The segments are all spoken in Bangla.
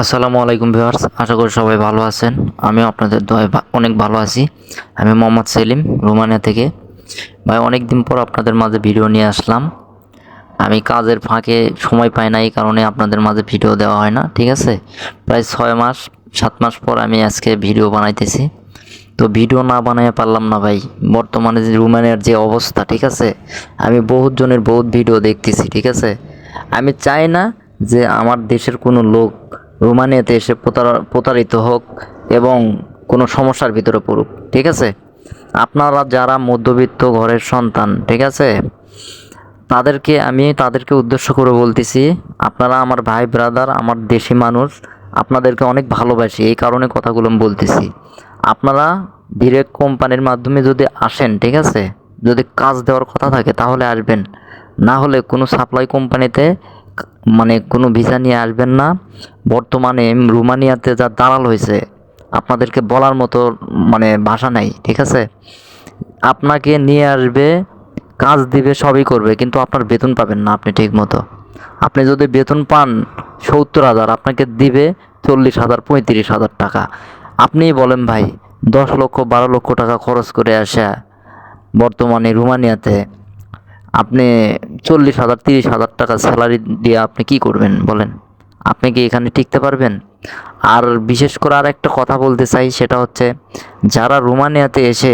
আসসালামু আলাইকুম ভিউয়ার্স, আশা করি সবাই ভালো আছেন। আমিও আপনাদের দোয়ায় অনেক ভালো আছি। আমি মোহাম্মদ সেলিম, রোমানিয়া থেকে। ভাই, অনেক দিন পর আপনাদের মাঝে ভিডিও নিয়ে আসলাম। আমি কাজের ফাঁকে সময় পাই না, এই কারণে আপনাদের মাঝে ভিডিও দেওয়া হয় না, ঠিক আছে। প্রায় 6 মাস 7 মাস পর আমি আজকে ভিডিও বানাইতেছি। তো ভিডিও না বানাইয়া পারলাম না ভাই। বর্তমানে যে রোমানিয়ার যে অবস্থা, ঠিক আছে, আমি বহুত জনের বহুত ভিডিও দেখতেছি, ঠিক আছে। আমি চাই না যে আমার দেশের কোনো লোক রোমানিয়াতে এসে প্রতারিত হোক এবং কোনো সমস্যার ভিতরে পড়ুক, ঠিক আছে। আপনারা যারা মধ্যবিত্ত ঘরের সন্তান, ঠিক আছে, তাদেরকে উদ্দেশ্য করে বলতেছি, আপনারা আমার ভাই ব্রাদার, আমার দেশি মানুষ, আপনাদেরকে অনেক ভালোবাসি, এই কারণে কথাগুলো আমি বলতেছি। আপনারা ডিরেক্ট কোম্পানির মাধ্যমে যদি আসেন, ঠিক আছে, যদি কাজ দেওয়ার কথা থাকে তাহলে আসবেন, না হলে কোনো সাপ্লাই কোম্পানিতে মানে কোনো ভিসা নিয়ে আসবেন না। বর্তমানে রোমানিয়াতে যা দালাল হয়েছে, আপনাদেরকে বলার মতো মানে ভাষা নাই, ঠিক আছে। আপনাকে নিয়ে আসবে, কাজ দিবে, সবই করবে, কিন্তু আপনার বেতন পাবেন না আপনি ঠিক মতো। আপনি যদি বেতন পান 70,000, আপনাকে দিবে 40,000 35,000 টাকা। আপনিই বলেন ভাই, 10 লক্ষ 12 লক্ষ টাকা খরচ করে আসা বর্তমানে রোমানিয়াতে আপনি 40,000 30,000 টাকা স্যালারি দিয়ে আপনি কি করবেন বলেন? আপনি কি এখানে টিকতে পারবেন? আর বিশেষ করে আর একটা কথা বলতে চাই, সেটা হচ্ছে যারা রোমানিয়াতে এসে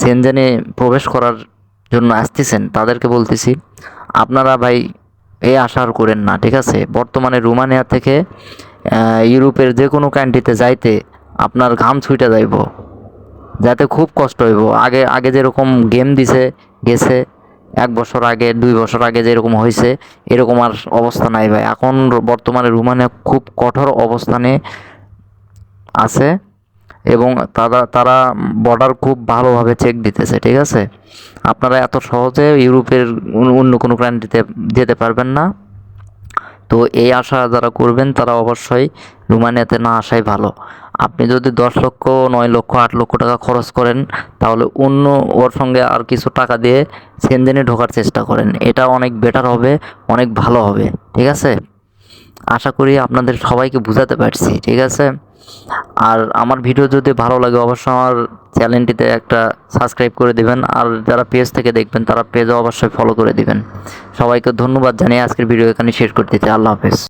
সেনজেনে প্রবেশ করার জন্য আসতেছেন তাদেরকে বলতেছি, আপনারা ভাই এই আশা আর করেন না, ঠিক আছে। বর্তমানে রোমানিয়া থেকে ইউরোপের যে কোনো কান্ট্রিতে যাইতে আপনার ঘাম ছুটে যাইব, যাতে খুব কষ্ট হইব। আগে আগে যেরকম গেম দিছে গেছে 1 বছর আগে 2 বছর আগে যেরকম হয়েছে, এরকম আর অবস্থা নাই ভাই। এখন বর্তমানে রোমানিয়া খুব কঠোর অবস্থানে আছে এবং তারা তারা বর্ডার খুব ভালোভাবে চেক দিতেছে, ঠিক আছে। আপনারা এত সহজে ইউরোপের অন্য কোনো কান্ট্রিতে যেতে পারবেন না। তো এই আশা যারা করবেন তারা অবশ্যই রোমানিয়াতে না আসাই ভালো। আপনি যদি 10 লক্ষ 9 লক্ষ 8 লক্ষ টাকা খরচ করেন, তাহলে অন্য ওর সঙ্গে আর কিছু টাকা দিয়ে সেনজেনে ঢোকার চেষ্টা করেন, এটা অনেক বেটার হবে, অনেক ভালো হবে, ঠিক আছে। আশা করি আপনাদের সবাইকে বুঝাতে পারছি, ঠিক আছে। আর আমার ভিডিও যদি ভালো লাগে অবশ্যই আমার চ্যানেলটিতে একটা সাবস্ক্রাইব করে দিবেন, আর যারা পেজ থেকে দেখবেন তারা পেজও অবশ্যই ফলো করে দিবেন। সবাইকে ধন্যবাদ জানিয়ে আজকের ভিডিও এখানে শেষ করতেছি। আল্লাহ হাফেজ।